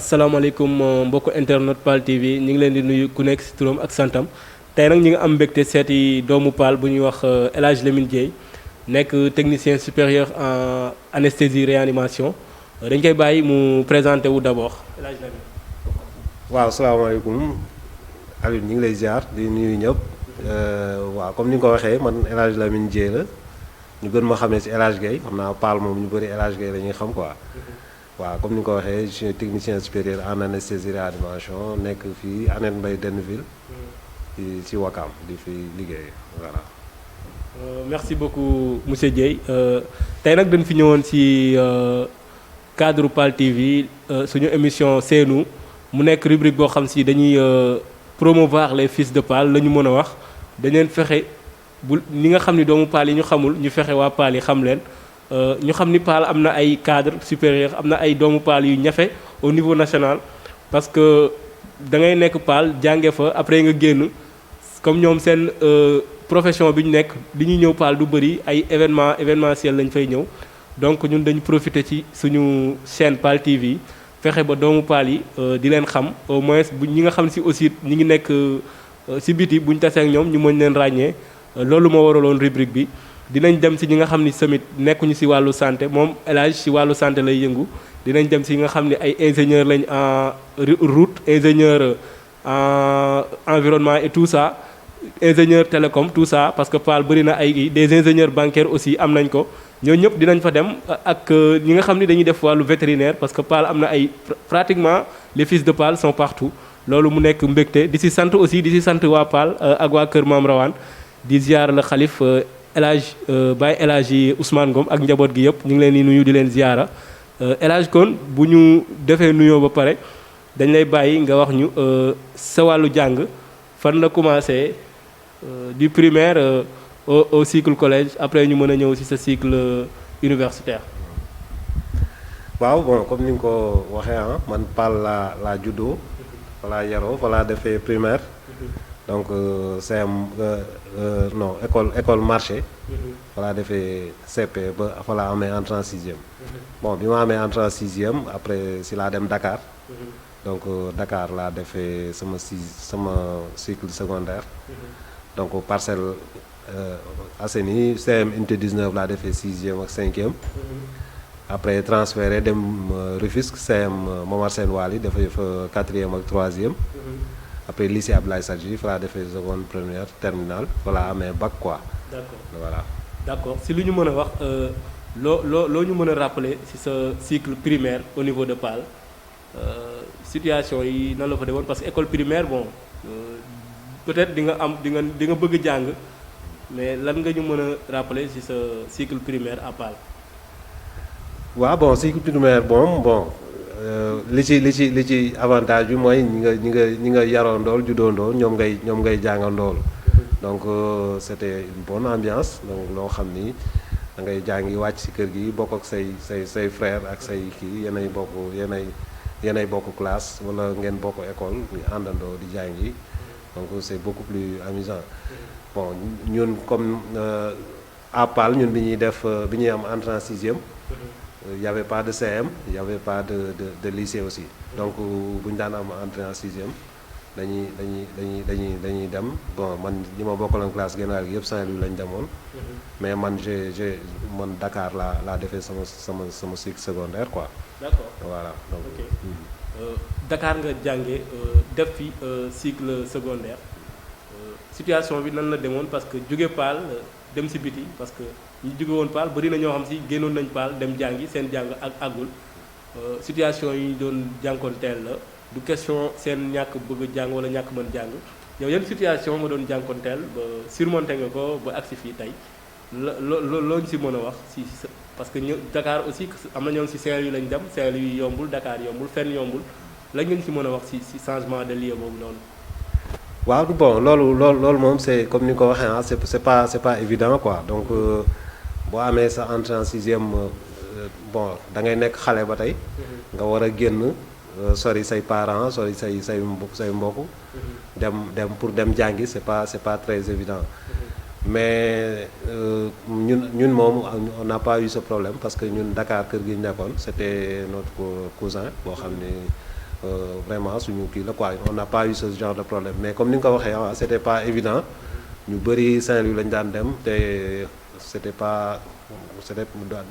asalaamaaleykum mbokku internet Paal TV ñu ngi leen di nuyu ku nekk ci turam ak santam tey nag ñu ngi am mbégte seeti doomu Paal bu ñuy wax El Hadj Lamine Dieye nekk technicien supérieur en anesthésie réanimation dañ koy bàyyi mu présenté wu d'abord El Hadj Lamine. waaw salaamaaleykum Aliou ñu ngi lay ziar di nuyu ñëpp waaw comme ni nga ko waxee man El Hadj Lamine Dieye la ñu gën ma xamee ci El Hadj Gueye xam naa Paal moom ñu bëri El Hadj Gueye la ñuy xam quoi. waaw comme ni nga ko waxee je suis technicien supérieur en anesthésie réanimation nekk fii Anet Mbaye Denneville ci Wakam di fi liggéey voilà. merci beaucoup monsieur Dieye tey nag dañ fi ñëwoon ci cadre Paal TV suñu émission Seenu mu nekk rubrique boo xam si dañuy promouvoir les fils de Paal la ñu mën a wax dañ leen fexe bu ñi nga xam ni doomu Paal yi ñu xamul ñu fexe waa Paal yi xam leen. ñu xam ni Paal am na ay cadre supérieur am na ay doomu Paal yu ñafe au niveau national parce que da ngay nekk Paal jànge fa après nga génn comme ñoom seen profession bi ñu nekk li ñuy ñëw Paal du bëri ay événementiel lañ fay ñëw donc ñun dañu profiter ci suñu chaîne Paal TV fexe ba doomu Paal yi di leen xam au moins bu ñi nga xam si aussi ñi ngi nekk si biti buñ tasee ak ñoom ñu mën leen ràññee loolu moo waraloon rubrique bi. dinañ dem si ñi nga xam ni tamit nekkuñu si wàllu santé moom El Hadj si wàllu santé lay yëngu dinañ dem si nga xam ni ay ingénieur lañ en route ingénieur en environnement et tout ça ingénieur télécom tout ça parce que Paal bëri na ay des ingénieurs bancaires aussi am nañ ko ñooñu ñëpp dinañ fa dem ak ñi nga xam ni dañuy def wàllu vétérinaire parce que Paal am na ay pratiquement les fils de Paal sont partout loolu mu nekk mbégte di si sant aussi di si sant waa Paal ak waa Kër Maam Rawaan di ziar la xalif El Hadj Baye El Hadj yi Ousmane Ngom ak njaboot gi yëpp ñu ngi leen di nuyu di leen ziara El Hadj kon bu ñu defee nuyoo ba pare dañ lay bàyyi nga wax ñu sa wàllu jàng fan la commencé du primaire au cycle collège après ñu mën a ñëw ci sa cycle universitaire. waaw bon comme ni nga ko waxee man Paal laa juddoo fa laa yaroo fa laa defee primaire. donc CM non école marché. voilà defee CP ba fa laa amee entrée en sixième. bon bi ma amee entrée en sixième après si laa dem Dakar. donc Dakar laa defee sama cycle secondaire. donc Parcelles Assainies CM unité 19 laa defee sixième ak cinquième. après transféré dem Rufisque CM Momar Sène Wali defee fa quatrième ak troisième. après lycée Abdoulaye Sadji fa laa defee seconde première terminale fa laa amee bac quoi. d'accord voilà. d'accord si lu ñu mën a wax loo ñu mën a rappeler ci sa cycle primaire au niveau de Paal situation yi nan la fa demoon parce que école primaire bon peut-être di nga bëgg jàng mais lan nga ñu mën a rappeler ci sa cycle primaire à Paal. waaw bon cycle primaire bon. li ci avantage bi mooy ñi nga yaroondool juddoondool ñoom ngay jàngandool donc c'était une bonne ambiance donc loo xam ni da ngay jàngi wàcc ci kër gi bokk ak say frère ak say kii yéenay bokk classe wala ngeen bokk école ñu àndandoo di jàngi donc c'est beaucoup plus amusant bon ñun comme à Paal ñun bi ñuy am entrée en sixième. Il y avait pas de CM il y avait pas de lycée aussi donc bu ñu daan am entrée en sixième dañuy dem bon man ñi ma bokkaloon classe générale gi yëpp Saint-Louis lañ demoon. mais man man Dakar laa defee sama cycle secondaire quoi. d'accord voilà donc. ok Dakar nga jàngee def fi cycle secondaire situation bi nan la demoon parce que jóge Paal dem ci biti parce que. ñu jóge woon Paal bari na ñoo xam si génnoon nañ Paal dem jàngi seen jàng ak àggul situation yi ñu doon jànkoonteel la du question seen ñàkk bëgg jàng wala ñàkk mën jàng yow yan situation nga doon jànkoonteel ba surmonté nga ko ba agsi fii tey loo ñu si mën a wax si parce que ñu Dakar aussi am na ñoom si Saint-Louis lañ dem Saint-Louis yombul Dakar yombul fenn yombul lañ ngeen si mën a wax si changement de lieu boobu noonu. waaw bon loolu moom c'est comme ni nga ko waxee c'est pas évident quoi donc. boo amee sa entrée en sixième bon da ngay nekk xale ba tey. nga war a génn sori say parents sori say mbokk. dem pour dem jàngi c'est pas très évident. mais ñun moom on n'a pas eu ce problème parce que ñun Dakar kër gi ñu nekkoon c'était notre cousin boo xam ni vraiment suñu kii la quoi on n'a pas eu ce genre de problème mais comme ni nga ko waxee ah c'était pas évident ñu bëri Saint-Louis lañ daan dem te c'était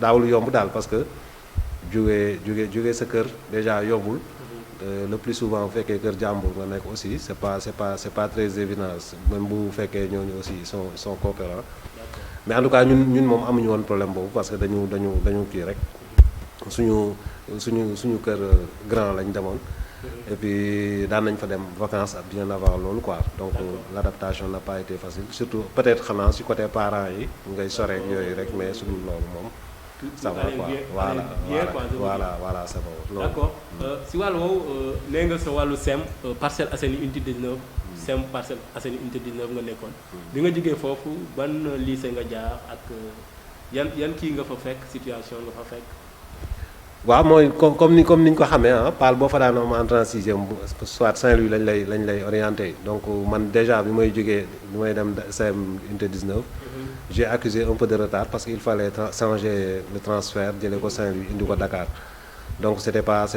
daawul yomb daal parce que jóge sa kër déjà yombul. Le plus souvent bu fekkee kër jàmbur nga nekk aussi c'est pas très évident même bu fekkee ñooñu aussi ils sont coopérants. Mais en tout cas ñun moom amuñu woon problème boobu parce que dañu kii rek suñu kër grand lañ demoon. Et puis daan nañ fa dem vacances bien avant loolu quoi donc l'adaptation n'a pas été facile surtout peut-être xanaa ci côté parents yi ngay soreek yooyu rek mais su dul loolu moom. ça va quoi voilà c'est bon. D'accord si wàllu woowu nee nga sa wàllu SEM Parcelles Assainies unité 19. SEM Parcelles Assainies unité 19 nga nekkoon. bi nga jógee foofu ban lycée nga jaar ak yan kii nga fa fekk situation nga fa fekk. waaw mooy comme ni ñu ko xamee ah Paal boo fa daan am entrée en sixième soit Saint-Louis lañ lay orienté donc man déjà bi may dem CM unité 19. J'ai accusé un peu de retard parce qu'il fallait changer le transfert jëlee ko Saint-Louis indi ko Dakar donc c'était pas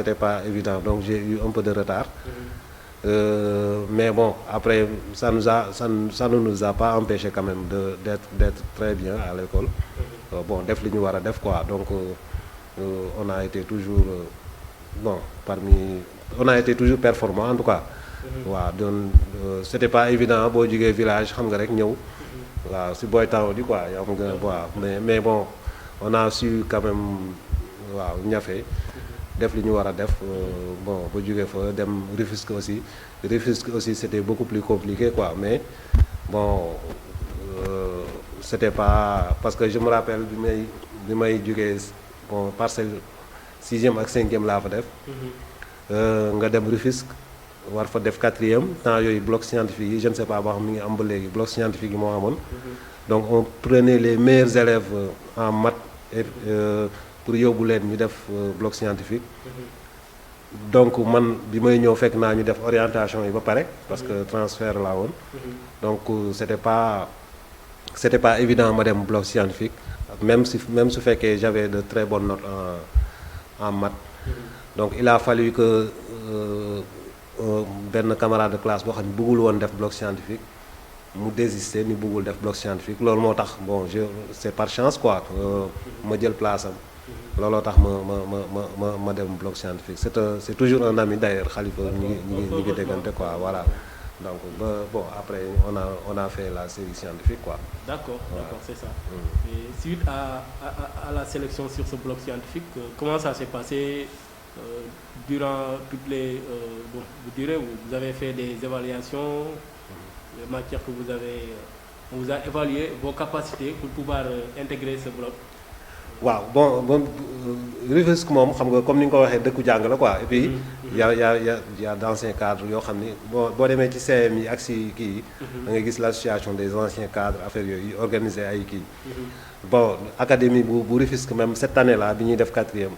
évident donc j'ai eu un peu de retard. Mais bon après ça ne nous a pas empêché quand même d'être très bien à l'école. Bon def li ñu war a def quoi donc. On a été toujours on a été toujours performant en tout cas. waaw donc c'était pas évident boo jógee village xam nga rek ñëw. waaw si booy taw di quoi yow nga waaw mais bon on a su quand même waaw ñafe. def li ñu war a def bon ba jógee fa dem Rufisque aussi c'était beaucoup plus compliqué quoi mais bon c'était pas parce que je me rappelle bi may jógee. Bon parcelle 6e ak 5e laa fa def. nga dem Rufisque war fa def 4e temps yooyu bloc scientifique yi je ne sais pas boo xam mi ngi am ba léegi bloc scientifique yi moo amoon. Donc on prenait les meilleurs élèves en maths et pour yóbbu leen ñu def bloc scientifique. Donc man bi may ñëw fekk naa ñu def orientation yi ba pare parce que transfert laa woon. Donc c'était pas évident ma dem bloc scientifique. Même su fekkee j'avais de très bonnes notes en maths. Donc il a fallu que benn camarade de classe boo xam ne bëggul woon def bloc scientifique mu désister ni bëggul def bloc scientifique loolu moo tax bon c'est par chance quoi ma jël place am. looloo tax ma dem bloc scientifique c'est toujours un ami d'ailleurs Khalifa ñi ngi déggante quoi voilà. Donc bon après on a fait la série scientifique quoi. D'accord, c'est ça. Et suite à la sélection sur ce bloc scientifique, comment ça s'est passé durant toutes les vous direz vous avez fait des évaluations, les matières que on vous a évalué vos capacités pour pouvoir intégrer ce bloc. waaw bon Rufisque moom xam nga comme ni nga ko waxee dëkku jàng la quoi et puis y a d'anciens cadres yoo xam ni boo demee ci CM yi ak si kii yi da ngay gis l'association des anciens cadres affaires yooyu organiser ay kii bon académie bu Rufisque même cette année là bi ñuy def 4e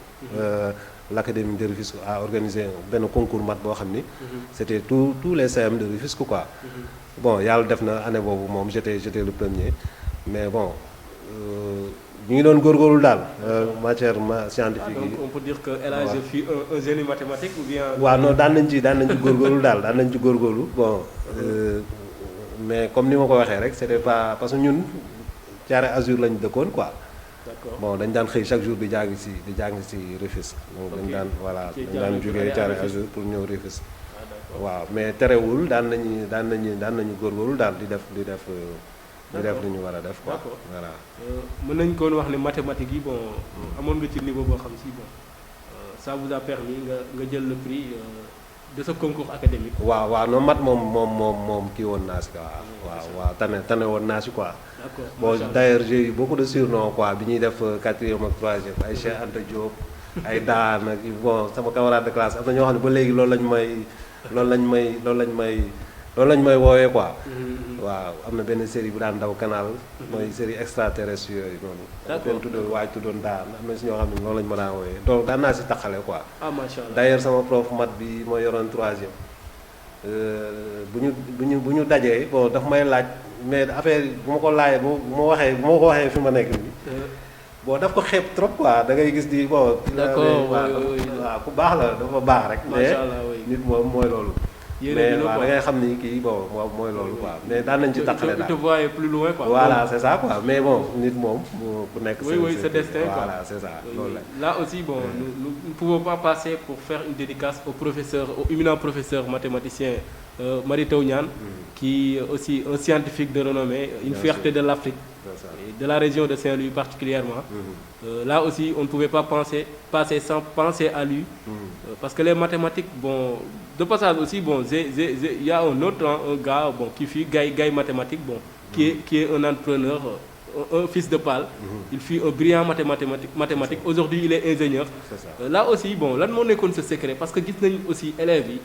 l'académie de Rufisque a organisé benn concours maths boo xam ni c'était tous les CM de Rufisque quoi bon yàlla def na année boobu moom j'étais le premier mais bon ñu ngi doon góorgóorlu daal matière scientifique yi. Donc on peut dire que El Hadj fut un génie mathématique ou bien. waaw non daan nañ ci góorgóorlu daal daan nañ ci góorgóorlu bon mais comme ni ma ko waxee rek c'était pas parce que ñun Thiaré Azur lañ dëkkoon quoi. D'accord bon dañ daan xëy chaque jour di jàng ci Rufisque. donc dañ daan voilà dañ daan jógee Thiaré Azur pour ñëw Rufisque. waaw mais terewul daan nañu góorgóorlu daal di def li ñu war a def quoi. D'accord. Voilà. mën nañ koon wax ne mathématiques yi bon amoon nga ci niveau boo xam si bon ça vous a permis nga jël le prix de ce concours académique. waaw non mat moom kii woon naa si quoi. waaw tane woon naa si quoi. D'accord. Bon d'ailleurs j'ai eu beaucoup de surnoms quoi bi ñuy def 4e ak 3e ay Cheikh Anta Diop ay Daan ak bon sama camarade de classe am na ñoo xam ne ba léegi loolu lañ may woowee quoi. waaw am na benn série bu daan daw canal. mooy série extraterrestre yooyu noonu. D'accord tuddoon Daan am na si ñoo xam ne loolu lañ ma daan woowee donc daan naa si taxale quoi. Ah macha Allah. D'ailleurs sama prof maths bi moo yoroon 3e bu ñu dajee bon daf may laaj mais affaire bu ma ko laajee bu ma ko waxee fi ma nekk nii bon daf ko xeeb trop quoi da ngay gis di bon. d'accord waaw ku baax la dafa baax rek. mais nit moom mooy loolu. mais waaw da ngay xam ni kii bon mooy loolu quoi mais daan nañ ci taqale daal. tu te voyais plus loin quoi. voilà c'est ça quoi mais bon nit moom ku nekk. oui c'est destin quoi voilà c'est ça loolu la. là aussi bon nous ne pouvons pas passer pour faire une dédicace au professeur au éminent professeur mathématicien Mary Teuw Niane qui est aussi un scientifique de renommée une fierté de l'Afrique et de la région de Saint-Louis particulièrement. Là aussi on ne pouvait pas passer sans penser à lui. Parce que les mathématiques bon de passage aussi bon il y a un autre un gars bon qui fut gars mathématique bon qui est un entrepreneur un fils de Pâle. Il fut un brillant mathématique aujourd'hui il est ingénieur. Là aussi bon lan moo nekkoon sa secret parce que gis nañ aussi élèves yi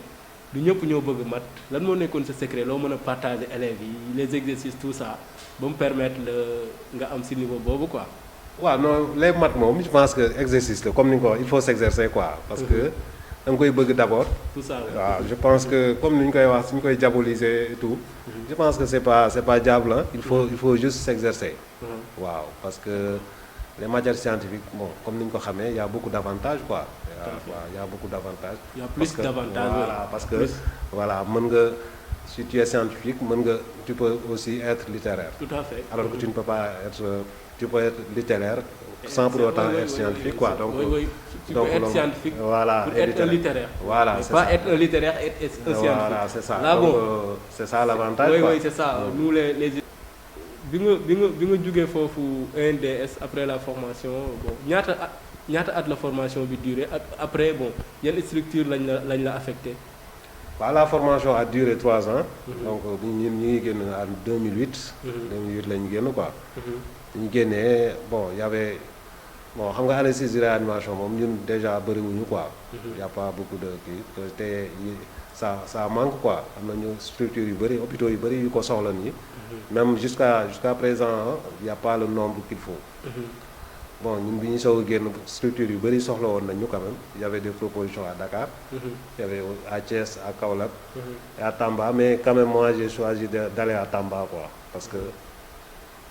du ñëpp ñoo bëgg mat lan moo nekkoon sa secret loo mën a partager élèves yi les exercices tout ça ba mu permettre nga am ci niveau boobu quoi. waaw non les maths moom je pense que exercice la comme ni nga ko wax il faut s'exercer quoi parce que da nga koy bëgg d'abord. tout ça waaw je pense que comme ni ñu koy wax suñu koy diaboliser et tout. je pense que c'est pas diable hein. il faut juste s'exercer. waaw parce que les matières scientifiques bon comme ni ñu ko xamee y a beaucoup d'avantages quoi. waaw y a beaucoup d'avantages. Il y a plus d'avantages. Voilà parce que voilà mën nga si tu es scientifique mën nga tu peux aussi être littéraire. Tout à fait. Alors que tu ne peux pas être tu peux être littéraire sans pour autant être scientifique quoi donc. Tu peux être scientifique voilà pour être un littéraire. Voilà mais c'est pas ça. être un littéraire et être un scientifique. Voilà c'est ça. Là donc, bon c'est ça l'avantage quoi. Oui c'est ça nous les bi nga jógee foofu ENDS après la formation bon ñaata at la formation bi duré après bon yan structure lañ la affecté. Bah, la formation a duré 3 ans. Donc ñun ñu ngi génn en 2008. 2008 lañu génn quoi. ñu génnee bon y avait bon xam nga anesthésie réanimation moom ñun déjà bëriwuñu quoi. y a pas beaucoup de kii te ça manque quoi am nañu structure yu bëri hôpitaux yu bëri yu ko soxla nii. même jusqu'à présent y a pas le nombre qu'il faut. Bon ñun bi ñu soog a génn structure yu bëri soxla woon nañu quand même il y avait des propositions à Dakar. Il y avait à Thiès à Kaolack. Et à Tamba mais quand même moi j'ai choisi d'aller à Tamba quoi parce que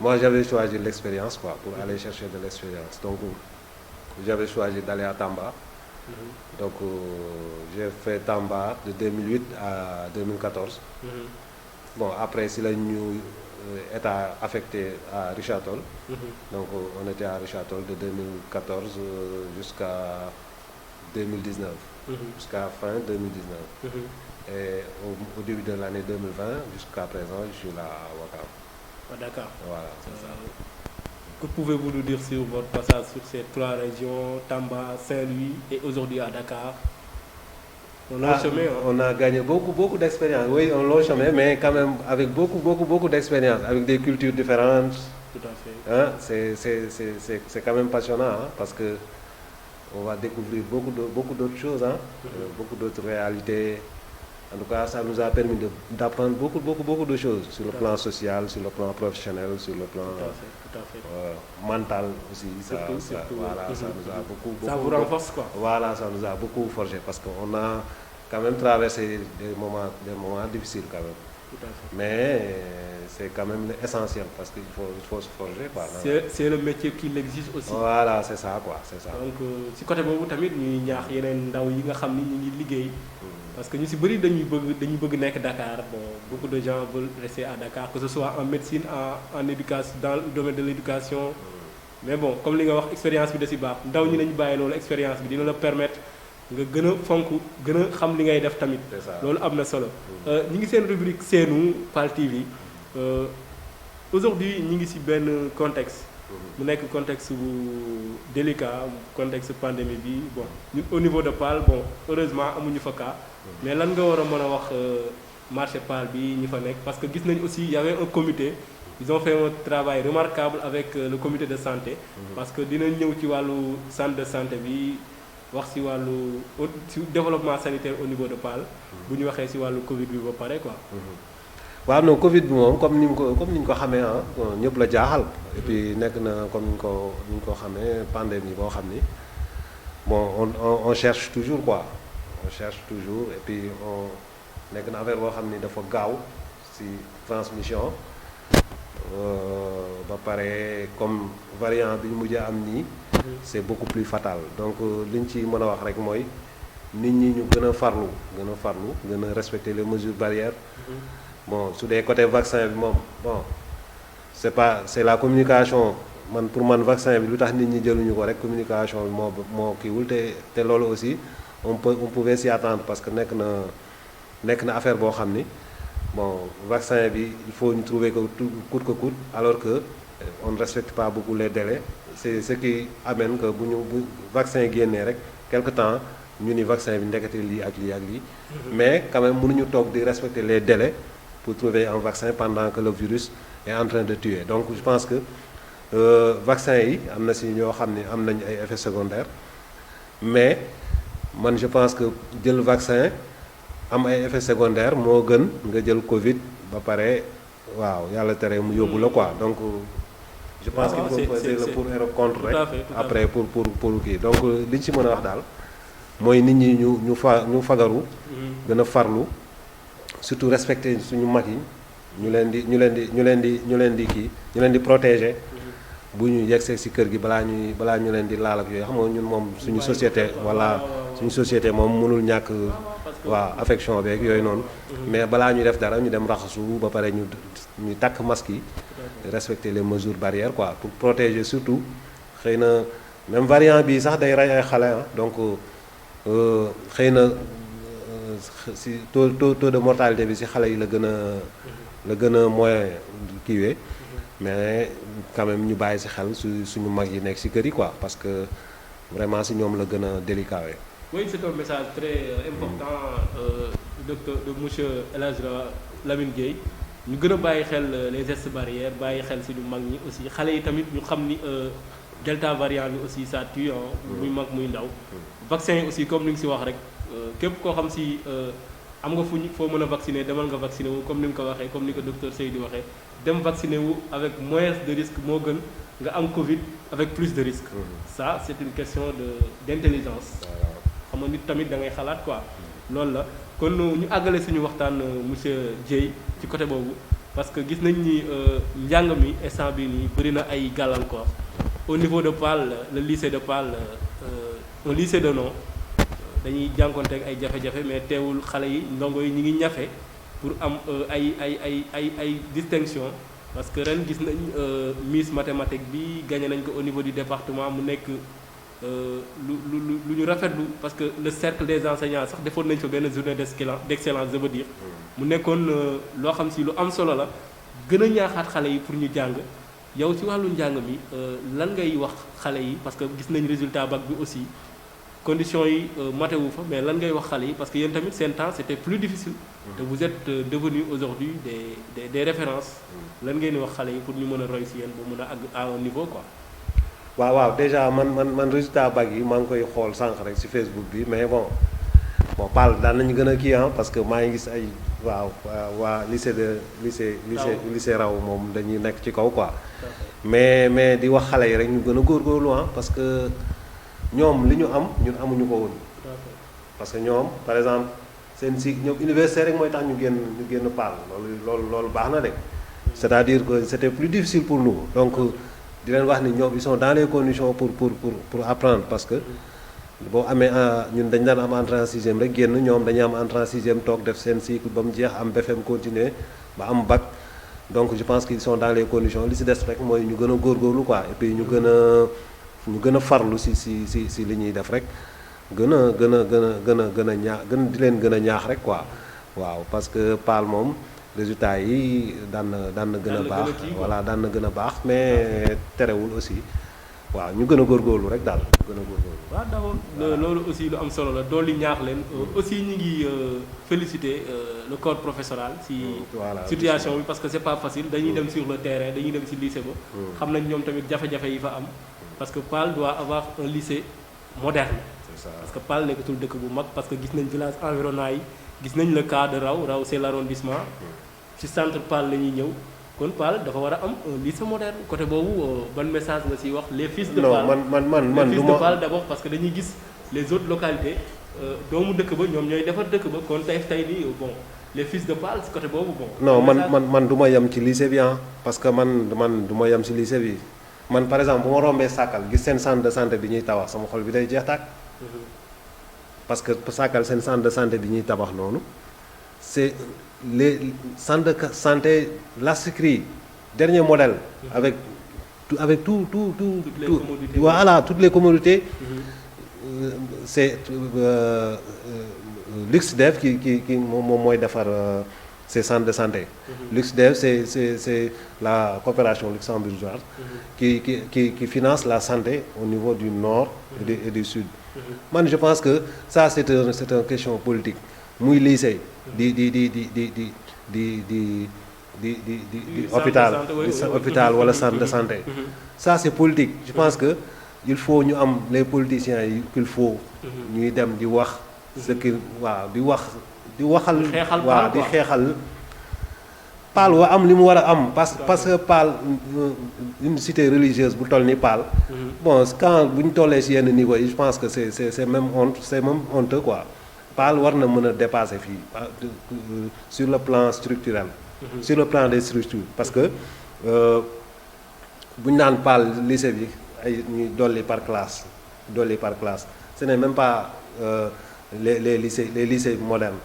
moi j'avais choisi l'expérience quoi pour aller chercher de l'expérience donc j'avais choisi d'aller à Tamba. Donc j'ai fait Tamba de 2008 à 2014. Bon après si la ñu état affecté à Richard Toll. Donc on était à Richard Toll de 2014 jusqu'à 2019. Jusqu'à fin 2019. Et au début de l'année 2020 jusqu'à présent je suis là à Ouakam. À Dakar. Voilà c'est ça. Que pouvez-vous nous dire sur votre passage sur ces 3 régions Tamba, Saint-Louis et aujourd'hui à Dakar? On a gagné beaucoup d'expérience. Oui, un long chemin, mais quand même avec beaucoup d'expérience, avec des cultures différentes. Tout à fait. Hein? C'est quand même passionnant hein, parce que on va découvrir beaucoup d'autres choses, hein? Beaucoup d'autres réalités. En tout cas, ça nous a permis d'apprendre beaucoup de choses sur le plan social, sur le plan professionnel, sur le plan tout à fait. Mental aussi. Surtout, voilà, ça nous a beaucoup. Ça vous renforce quoi. Voilà, ça nous a beaucoup forgé parce qu'on a quand même traversé des moments difficiles quand même. Tout à fait. Mais c'est quand même essentiel parce qu'il faut se forger quoi. C'est le métier qui l'exige aussi. Voilà, c'est ça quoi, c'est ça. Donc si côté boobu tamit ñuy ñaax yeneen ndaw yi nga xam ni ñu ngi liggéey. Parce que ñu ci bëri dañuy bëgg nekk Dakar bon beaucoup de gens veulent rester à Dakar que ce soit en médecine en éducation dans le domaine de l'éducation. Mais bon comme li nga wax expérience bi da ci baax ndaw ñi nañu bàyyi loolu expérience bi dina la permettre nga gën a fonk gën a xam li ngay def tamit. loolu am na solo. ñi ngi seen rubrique seenu PAL TV. Aujourd'hui ñi ngi ci benn contexte. mu nekk contexte bu délicat contexte pandémie bi bon ñun au niveau de PAL bon heureusement amuñu fa cas. Mais lan nga war a mën a wax marché PAL bi ñi fa nekk parce que gis nañ aussi y avait un comité. Ils ont fait un travail remarquable avec le comité de santé. Parce que dinañ ñëw ci wàllu centre de santé bi wax ci wàllu ci développement sanitaire au niveau de PAL. bu ñu waxee ci wàllu Covid bi ba pare quoi. waaw non Covid bi moom comme ni ñu ko xamee ah ñëpp la jaaxal. Et puis nekk na comme ni ñu ko xamee pandémie boo xam ni bon on cherche toujours quoi. On cherche toujours et puis nekk na affaire boo xam ni dafa gaaw ci transmission. ba pare comme variant bi ñu mujj am nii. c'est beaucoup plus fatal donc li ñu ci mën a wax rek mooy nit ñi ñu gën a farlu gën a respecter les mesures barrières. Bon su dee côté vaccin bi moom bon c'est la communication man pour man vaccin bi lu tax nit ñi jëluñu ko rek communication bi moo kiiwul te loolu aussi on pouvait s'y attendre parce que nekk na affaire boo xam ni bon vaccin bi il faut ñu trouver que coûte que coûte alors que on ne respecte pas beaucoup les délais c'est ce qui amène que bu vaccin génnee rek quelque temps ñu ni vaccin bi ndekete lii ak lii mais quand même mënuñu toog di respecter les délais pour trouver un vaccin pendant que le virus est en train de tuer donc je pense que vaccin yi am na si ñoo xam ne am nañ ay effets secondaires mais man je pense que jël vaccin am ay effets secondaires moo gën nga jël Covid ba pare waaw yàlla tere mu yóbbu la quoi donc je pense qu'il faut peser le pour et le contre rek après pour kii donc li ñu ci mën a wax daal mooy nit ñi ñu fagaru gën a farlu surtout respecter suñu mag yi ñu leen di protéger bu ñu yegsee ci kër gi balaa ñu leen di laal ak yooyu xam nga ñun moom suñu société voilà suñu société moom mënul ñàkk waaw affection beeg yooyu noonu mais balaa ñu def dara ñu dem raxasu ba pare ñu takk masque yi respecter les mesures barrières quoi pour protéger surtout xëy na même variant bi sax day rey ay xale donc xëy na si taux de mortalité bi si xale yi la gën a moyen kiiwee mais quand même ñu bàyyi si xel suñu mag yi nekk si kër yi quoi parce que vraiment si ñoom la gën a délicat. Oui, c'est un message très important de monsieur El Hadj Lamine Gueye ñu gën a bàyyi xel les gestes barrières bàyyi xel suñu mag ñi aussi xale yi tamit ñu xam ni delta variant bi aussi ça tue muy mag muy ndaw. vaccin yi aussi comme ni nga si wax rek képp koo xam si am nga foo mën a vacciner demal nga vacciner wu comme ni nga ko waxee comme ni ko docteur Seydi waxee dem vacciner wu avec moins de risque moo gën nga am Covid avec plus de risque. Ça c'est une question d'intelligence. xam nga nit tamit da ngay xalaat quoi. loolu la kon ñu àggale suñu waxtaan monsieur Dieye ci côté boobu parce que gis nañ ni njàng mi instant bii nii bëri na ay gàllankoor au niveau de Paal le lycée de Paal un lycée de nom dañuy jànkonteeg ay jafe-jafe mais teewul xale yi ndongo yi ñi ngi ñafe pour am ay distinction parce que ren gis nañ Miss mathématique bi gagné nañ ko au niveau du département mu nekk lu ñu rafetlu parce que le cercle des enseignants sax defoon nañ fa benn journée d'excellence je veux dire mu nekkoon loo xam si lu am solo la gën a ñaaxaat xale yi pour ñu jàng yow ci wàllu njàng mi lan ngay wax xale yi parce que gis nañ résultat bac bi aussi conditions yi matewu fa mais lan ngay wax xale yi parce que yéen tamit seen temps c'était plus difficile te vous êtes devenus aujourd'hui des références lan ngeen di wax xale yi pour ñu mën a roy si yéen ba mën a àgg à un niveau quoi. waaw déjà man résultat bac yi maa ngi koy xool sànq rek ci Facebook bi mais bon Paal daan nañu gën a kii parce que maa ngi gis ay waa lycée raw moom dañuy nekk ci kaw quoi mais di wax xale yi rek ñu gën a góorgóorlu parce que ñoom li ñu am ñun amuñu ko woon parce que ñoom par exemple seen si ñoom université rek mooy tax ñu génn Paal loolu baax na de c'est-à-dire que c'était plus difficile pour nous donc di leen wax ni ñoom ils sont dans les conditions pour apprendre parce que boo amee ñun dañ daan am entrée en sixième rek génn ñoom dañuy am entrée en sixième toog def seen cycle ba mu jeex am BFM continuer ba am bac donc je pense qu'ils sont dans les conditions li si des rek mooy ñu gën a góorgóorlu quoi et puis ñu gën a farlu si li ñuy def rek gën a di leen gën a ñaax rek quoi waaw parce que Paal moom résultats yi daan na gën a baax voilà daan na gën a baax mais terewul aussi waaw ñu gën a góorgóorlu rek daal gën a góorgóorlu. waaw d'abord loolu aussi lu am solo la dool li ñaax leen aussi ñu ngi féliciter le corps professoral ci situation bi parce que c'est pas facile dañuy dem sur le terrain dañuy dem ci lycée ba xam nañ ñoom tamit jafe-jafe yi fa am parce que Paal doit avoir un lycée moderne parce que Paal nekkatul dëkk bu mag parce que gis nañ village environnant yi gis nañ le cas de Raw c'est l'arrondissement ci centre Paal la ñuy ñëw kon Paal dafa war a am un lycée moderne côté boobu ban message nga ciy wax les fils de Paal man les fils de Paal d'abord parce que dañuy gis les autres localités doomu dëkk ba ñoom ñooy defar dëkk ba kon tey nii bon les fils de Pâle si côté boobu bon. non man du ma yem ci lycée bi parce que man du ma yem ci lycée bi man par exemple bu ma rombee Sakal gis seen centre de santé bi ñuy tabax sama xol bi day jeex tàkk parce que Sakal seen centre de santé bi ñuy tabax noonu c'est les centres de santé Lassicri dernier modèle avec tout voilà toutes les commodités c'est LuxDev qui moom mooy defar ces centres de santé. LuxDev c'est la coopération luxembourgeoise qui finance la santé au niveau du nord et du sud. Man je pense que ça c'est une question politique muy lycée di hôpital wala centre de santé. Ça c'est politique je pense que il faut ñu am les politiciens yi qu'il faut ñuy dem di wax ce qui waaw di waxal waaw di xeexal Paal wa am li mu war a am parce que Paal une cité religieuse bu toll ni Paal bon quand bu ñu tollee ci yenn niveau yi je pense que c'est même honteux quoi Paal war na mën a dépasser fii sur le plan structurel sur le plan des structures parce que bu ñu naan Paal lycée bi ay ñuy dolli par classe ce n'est même pas les lycées modernes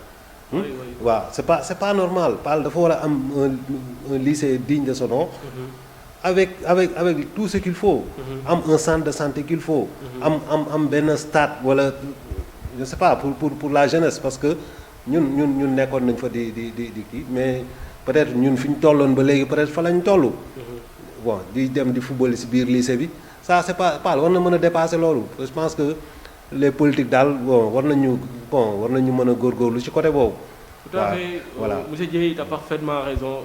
waaw c'est pas normal Paal dafa war a am un lycée digne de son nom avec tout ce qu'il faut am un centre de santé qu'il faut am benn stade wala je sais pas pour la jeunesse parce que ñun nekkoon nañ fa di kii mais peut-être ñun fi ñu tolloon ba léegi peut-être fa lañ toll bon di dem di football ci biir lycée bi ça c'est pas Paal war na mën a dépasser loolu je pense que les politiques daal bon war nañu mën a góorgóorlu ci côté boobu. Tout à fait. Voilà. Monsieur Dieye, tu as parfaitement raison.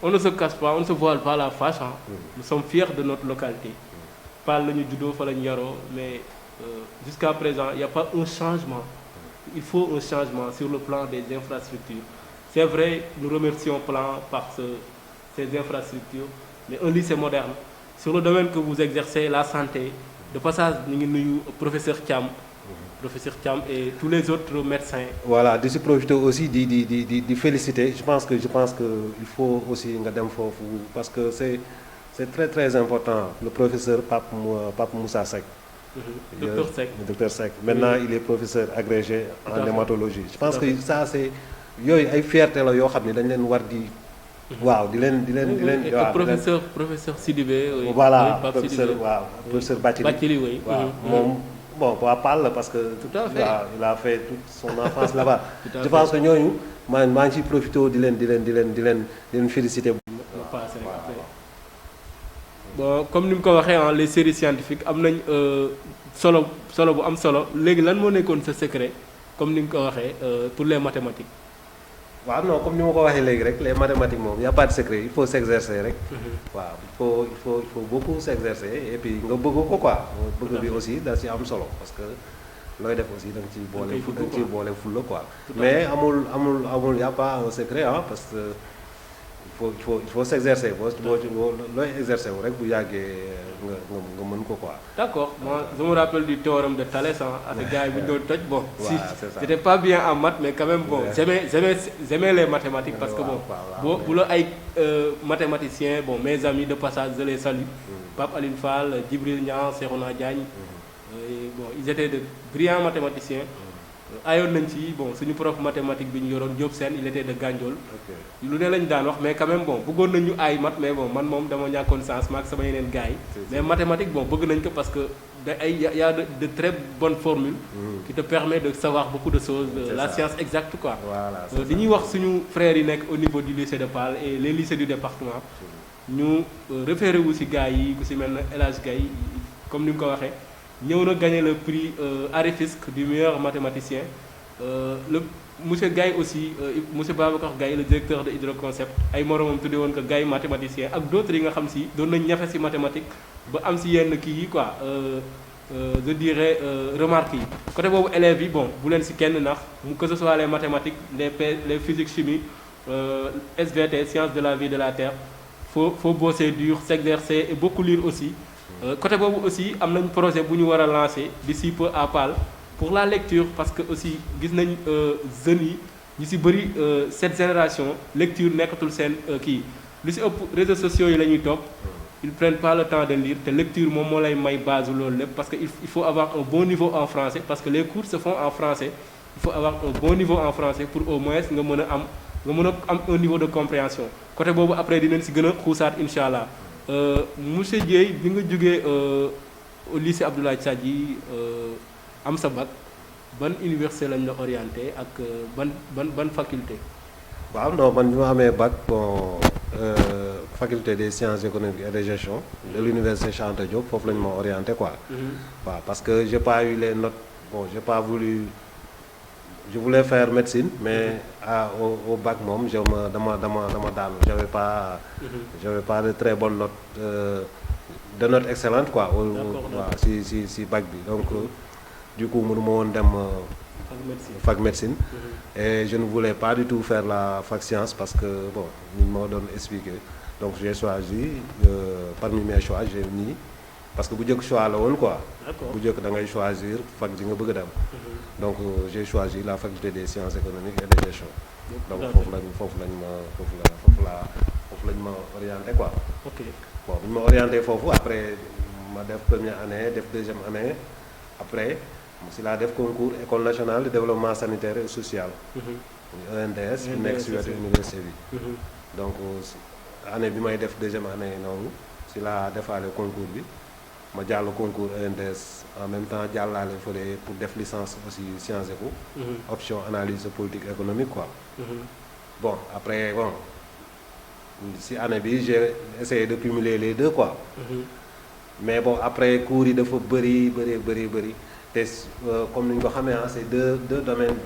On ne se cache pas, on ne se voile pas la face. Nous sommes fiers de notre localité. Paal la ñu juddoo fa la ñu yaroo mais jusqu'à présent il n'y a pas un changement. Il faut un changement sur le plan des infrastructures. C'est vrai, nous remercions Plan par ces infrastructures, mais un lycée moderne. Sur le domaine que vous exercez, la santé, de passage ñu ngi nuyu professeur Thiam et tous les autres médecins. Voilà, di si profiter aussi di féliciter je pense que il faut aussi nga dem foofu parce que c'est très très important le professeur Pape Moussa Seck. Docteur Seck. Maintenant il est professeur agrégé en hématologie. Je pense que ça c'est yooyu ay fierté la yoo xam ne dañ leen war di. waaw di leen waaw professeur Sidibé. voilà professeur Bathily waaw moom bon waa Paal la parce que. Tout à fait waaw il a fait toute son enfance là-bas. Je pense que ñooñu maa ngi ciy profité di leen féliciter. bon comme ni mu ko waxee les séries scientifiques am nañ solo bu am solo léegi lan moo nekkoon sa secret comme ni nga ko waxee pour les mathématiques. waaw non comme ni ma ko waxee léegi rek les mathématiques moom y a pas de secret il faut s'exercer rek. waaw il faut beaucoup s'exercer et puis nga bëgg ko quoi. bëgg bi aussi da ci am solo parce que looy def aussi da nga ciy boole fulla quoi. mais amul y a pas un secret parce que il faut s'exercer boo looy exercer wu rek bu yàggee nga mën ko quoi. D'accord, moi je me rappelle du théorème de Thalès avec gars yi bu ñu doon toj bon. si c'était pas bien en maths mais quand même bon j'aimais les mathématiques parce que bon bu la ay mathématiciens bon mes amis de passage je les salue. Pape Aline Fall Djibril Niang Cheikhouna Diagne bon ils étaient de brillants mathématiciens. ayoon nañ ci bon suñu prof mathématique bi ñu yoroon Diop Sène il était de Gandiol. lu ne lañu daan wax mais quand même bon bëggoon nañ ñu ay mat mais bon man moom dama ñàkkoon chance ma ak sama yeneen gars yi. mais mathématique bon bëgg nañ ko parce que y a de très bonnes formules. qui te permet de savoir beaucoup de choses. la science exacte quoi. voilà di ñuy wax suñu frères yi nekk au niveau du lycée de Paal et les lycées du département. ñu référé wu ci gars yi ku ci mel ne El Hadj Gaye comme ni mu ko waxee. ñëw na gagné le prix à Rufisque du meilleur mathématicien le monsieur Gaye aussi monsieur Babacar Gaye le directeur de Hydroconcept ay moromam tuddee woon ko Gaye mathématicien ak d'autres yi nga xam si doon nañ ñafe ci mathématique ba am ci yenn kii yi quoi je dirais remarques yi côté boobu élèves yi bon bu leen ci kenn nax mu que ce soit les mathématiques les physique chimie SVT sciences de la vie de la terre faut bosser dur s'exercer et beaucoup lire aussi. Côté boobu aussi am nañ projet bu ñu war a lancer d'ici peu à Paal pour la lecture parce que aussi gis nañ jeunes yi ñu si bëri cette génération lecture nekkatul seen kii lu si ëpp réseaux sociaux yi la ñuy topp. Ils prennent pas le temps de lire te lecture moom moo lay may base loolu lépp parce que il faut avoir un bon niveau en français parce que les cours se font en français il faut avoir un bon niveau en français pour au moins nga mën a am un niveau de compréhension côté boobu après dinañ si gën a xuusaat incha allah monsieur Dieye bi nga jógee au lycée Abdoulaye Sadji am sa bac ban université lañ la orienté ak ban faculté. waaw non man bi ma amee bac bon faculté des sciences économiques et de gestion de l'université Cheikh Anta Diop foofu la ñu ma orienté quoi. waaw parce que j'ai pas eu les notes bon j'ai pas voulu je voulais faire médecine mais au bac moom dama daanu j'avais pas de très bonnes notes de notes excellentes quoi. waaw si bac bi donc du coup mënu ma woon dem. fac médecine. Et je ne voulais pas du tout faire la fac sciences parce que bon ñu ma doon expliquer donc j'ai choisi parmi mes choix j'ai mis parce que bu njëkk choix la woon quoi. bu njëkk da ngay choisir fac bi nga bëgg a dem. donc j'ai choisi la faculté des sciences économiques et de gestion. donc foofu lañ ma orienté quoi. ok bon bu ñu ma orienté foofu après ma def première année def deuxième année après. si laa def concours école nationale de développement sanitaire et social. ENDS bi nekk si wetu université bi. donc année bi may def deuxième année noonu si laa defaale concours bi ma jàll concours ENDS en même temps jàllaale fële pour def licence aussi Sciences Éco. option analyse politique économique quoi. bon après bon si année bi j'ai essayé de cumuler les deux quoi. mais bon après cours yi dafa bëri. te comme ni ñu ko xamee c'est deux domaines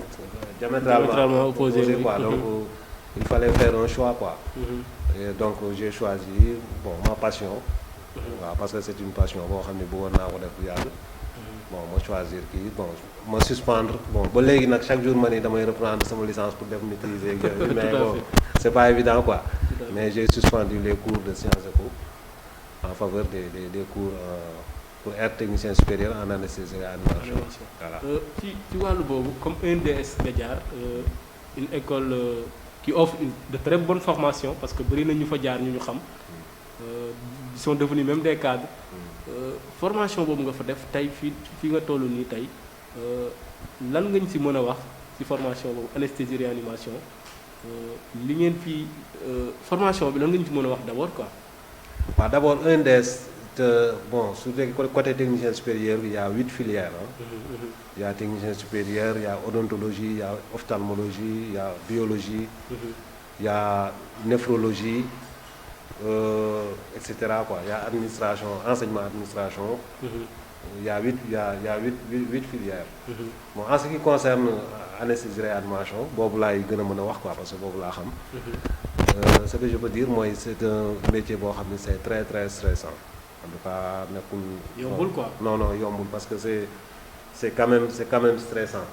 diamétralement opposés quoi donc il fallait faire un choix quoi. Et donc j'ai choisi bon ma passion. waaw parce que c'est une passion boo xam ne bëggoon naa ko def bu yàgg. bon ma choisir kii bon ma suspendre bon ba léegi nag chaque jour ma ni damay reprendre sama licence pour def maîtrise ak yooyu mais bon c'est pas évident quoi. mais j'ai suspendu les cours de Sciences Éco en faveur des cours pour être technicien supérieur en anesthésie et animation. Voilà. ci wàllu boobu comme ENDS nga jaar une école qui offre de très bonnes formations parce que bëri na ñu fa jaar ñu xam ils sont devenus même des cadres. formation boobu nga fa def tey fii nga toll nii tey lan nga ñu si mën a wax ci formation boobu anesthésie réanimation li ngeen fi formation bi lan nga ñu si mën a wax d'abord quoi. waaw d'abord ENDS. Bon, sur le côté technicien supérieur, il y a 8 filières. Il y a technicien supérieur, il y a odontologie, il y a ophtalmologie, il y a biologie, il y a néphrologie, etc. quoi. Il y a administration, enseignement administration. Il y a 8 filières. Bon, en ce qui concerne anesthésie réanimation, boobu laay gën a mën a wax quoi parce que boobu laa xam. Ce que je peux dire mooy c'est un métier boo xam ne c'est très très stressant. En tout cas nekkul. yombul quoi non yombul parce que c'est quand même stressant.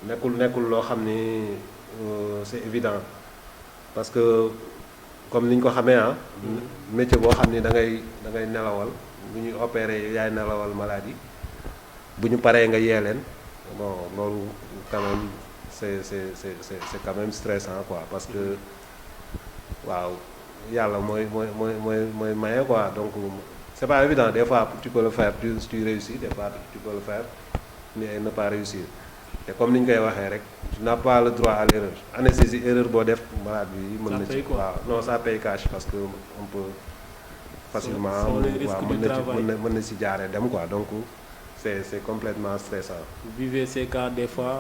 nekkul loo xam ni c'est évident parce que comme ni ñu ko xamee métier boo xam ni da ngay nelawal bu ñuy opérer yaay nelawal maladie bu ñu paree nga yee leen bon loolu quand même c'est quand même stressant quoi parce que waaw yàlla mooy maye quoi donc. C'est pas évident, des fois tu peux le faire, tu réussis, des fois tu peux le faire, mais ne pas réussir. Et comme nous l'avons dit, tu n'as pas le droit à l'erreur. Anesthésie, erreur, malade, ça paye quoi? Non, ça paye cash parce qu'on peut facilement quoi. Donc c'est complètement stressant. Vous vivez ces cas des fois